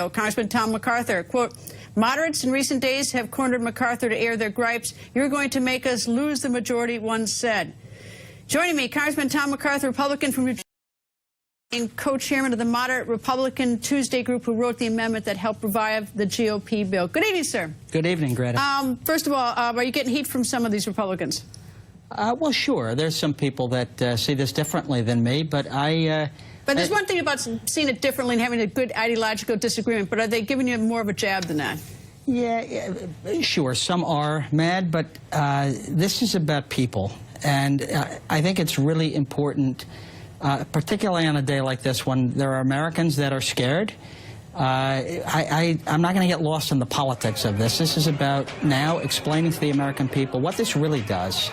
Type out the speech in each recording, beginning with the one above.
Congressman Tom MacArthur, quote, moderates in recent days have cornered MacArthur to air their gripes. You're going to make us lose the majority, one said. Joining me, Congressman Tom MacArthur, Republican from New Jersey, and co-chairman of the moderate Republican Tuesday group who wrote the amendment that helped revive the GOP bill. Good evening, sir. Good evening, Greta. First of all, are you getting heat from some of these Republicans? Well, sure. There's some people that see this differently than me, but But there's one thing about seeing it differently and having a good ideological disagreement, but are they giving you more of a jab than that? Yeah, sure. Some are mad, but this is about people. And I think it's really important, particularly on a day like this when there are Americans that are scared. I'm not going to get lost in the politics of this. This is about now explaining to the American people what this really does.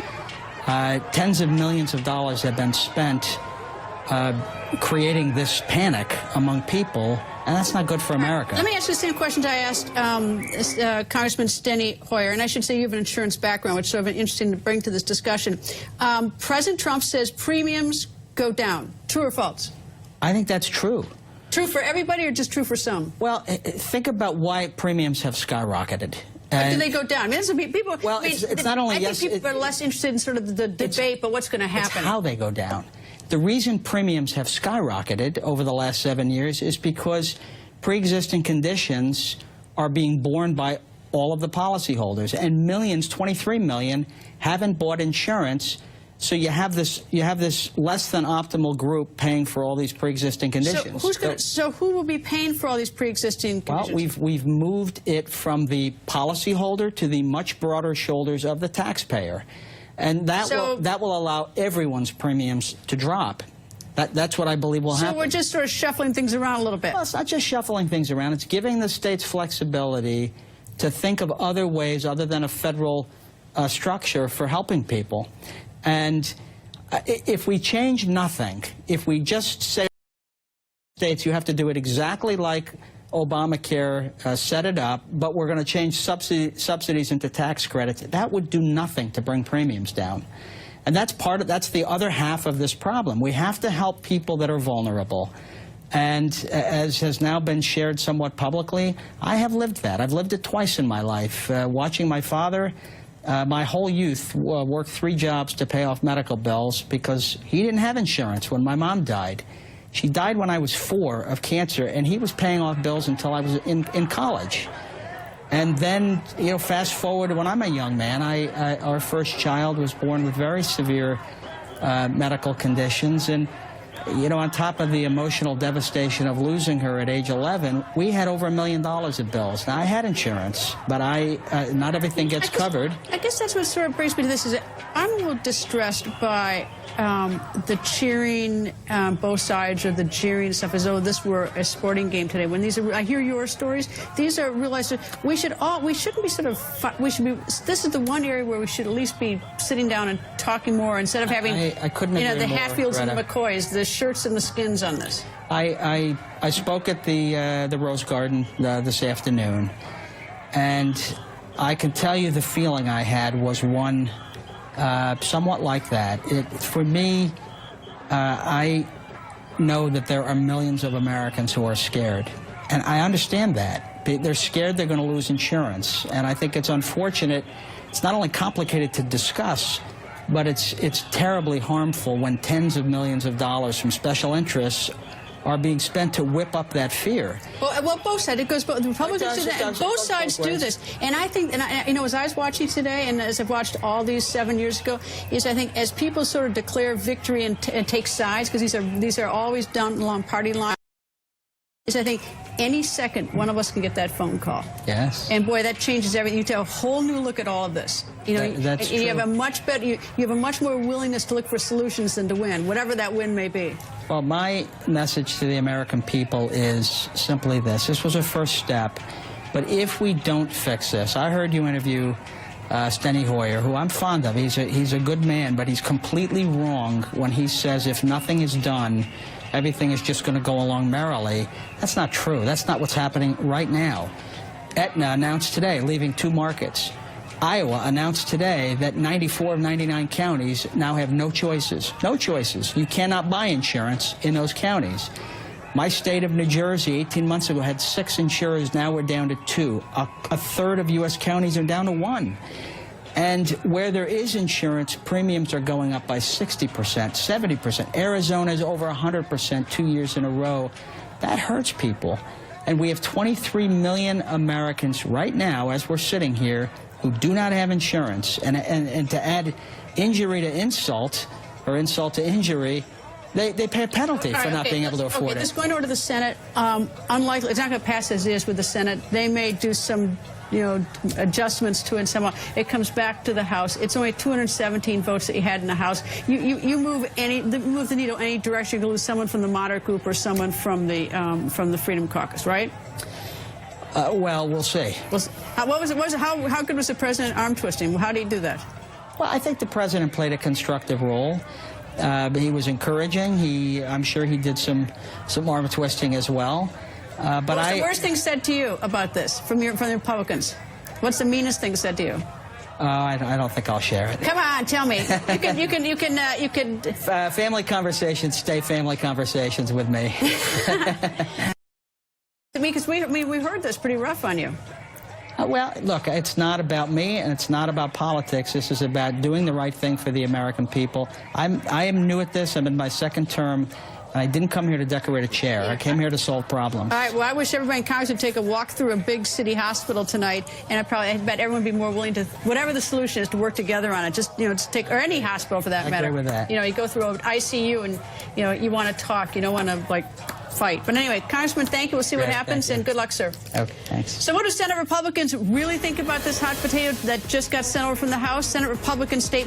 Tens of millions of dollars have been spent creating this panic among people, and that's not good for America. Let me ask you the same questions I asked Congressman Steny Hoyer, and I should say you have an insurance background, which is sort of interesting to bring to this discussion. President Trump says premiums go down. True or false? I think that's true. True for everybody or just true for some? Well, think about why premiums have skyrocketed. Do they go down? I mean, people. Well, it's not only I think people are less interested in sort of the debate, but what's going to happen? It's how they go down. The reason premiums have skyrocketed over the last 7 years is because pre-existing conditions are being borne by all of the policyholders, and millions, 23 million, haven't bought insurance. So you have this less than optimal group paying for all these pre-existing conditions. So who will be paying for all these pre-existing conditions? Well, we've moved it from the policyholder to the much broader shoulders of the taxpayer, and that will allow everyone's premiums to drop. That's what I believe will happen. So we're just sort of shuffling things around a little bit. Well, it's not just shuffling things around. It's giving the states flexibility to think of other ways other than a federal structure for helping people. And if we change nothing, if we just say states you have to do it exactly like Obamacare set it up, but we're going to change subsidies into tax credits, that would do nothing to bring premiums down. And that's the other half of this problem. We have to help people that are vulnerable. And as has now been shared somewhat publicly, I have lived that. I've lived it twice in my life, watching my father. My whole youth worked 3 jobs to pay off medical bills because he didn't have insurance when my mom died. She died when I was 4 of cancer, and he was paying off bills until I was in college. And then, you know, fast forward when I'm a young man, our first child was born with very severe medical conditions, and you know, on top of the emotional devastation of losing her at age 11, we had over $1 million of bills. Now, I had insurance, but not everything gets covered. I guess that's what sort of brings me to this. Is I'm a little distressed by the cheering, both sides, or the jeering stuff, as though this were a sporting game today. When these are, I hear your stories. These are realized. We shouldn't be sort of. We should be. This is the one area where we should at least be sitting down and talking more instead of having, I couldn't agree the more, Hatfields Greta. and the McCoys, the shirts and the skins on this. I spoke at the Rose Garden this afternoon, and I can tell you the feeling I had was one somewhat like that. For me, I know that there are millions of Americans who are scared, and I understand that. They're scared they're going to lose insurance, and I think it's unfortunate. It's not only complicated to discuss, but it's terribly harmful when tens of millions of dollars from special interests are being spent to whip up that fear. Well, both sides. It goes both. The Republicans do that, and both sides do this. And I think, you know, as I was watching today, and as I've watched all these 7 years ago, is I think as people sort of declare victory and take sides, because these are always done along party lines. Is I think any second one of us can get that phone call. Yes. And boy, that changes everything. You take a whole new look at all of this. You know, that's true. You have a much better. You have a much more willingness to look for solutions than to win, whatever that win may be. Well, my message to the American people is simply this. This was a first step, but if we don't fix this, I heard you interview Steny Hoyer, who I'm fond of. He's a good man, but he's completely wrong when he says if nothing is done, everything is just going to go along merrily. That's not true. That's not what's happening right now. Aetna announced today leaving 2 markets. Iowa announced today that 94 of 99 counties now have no choices. No choices. You cannot buy insurance in those counties. My state of New Jersey, 18 months ago, had 6 insurers. Now we're down to 2. A third of U.S. counties are down to 1. And where there is insurance, premiums are going up by 60%, 70%. Arizona is over 100% 2 years in a row. That hurts people. And we have 23 million Americans right now, as we're sitting here, who do not have insurance. And to add injury to insult, or insult to injury, they pay a penalty for not being able to afford it. This going over to the Senate, unlikely, it's not going to pass as is with the Senate. They may do some, adjustments to it somehow. It comes back to the House. It's only 217 votes that you had in the House. You move the needle any direction. You can lose someone from the moderate group or someone from the Freedom Caucus, right? Well, we'll see. How good was the president arm twisting? How did he do that? Well, I think the president played a constructive role. He was encouraging. I'm sure he did some arm twisting as well. But what's the worst thing said to you about this from the Republicans? What's the meanest thing said to you? I don't think I'll share it. Come on, tell me. You can. Family conversations stay family conversations with me. Because we heard this pretty rough on you. Well, look, it's not about me, and it's not about politics. This is about doing the right thing for the American people. I am new at this. I'm in my 2nd term. I didn't come here to decorate a chair. I came here to solve problems. All right. Well, I wish everybody in Congress would take a walk through a big city hospital tonight, and I bet everyone would be more willing to, whatever the solution is, to work together on it. Just take, or any hospital for that matter. I agree with that. You go through an ICU, and you want to talk. You don't want to fight. But anyway, Congressman, thank you. We'll see what happens, and good luck, sir. Okay, thanks. So what do Senate Republicans really think about this hot potato that just got sent over from the House? Senate Republican statement.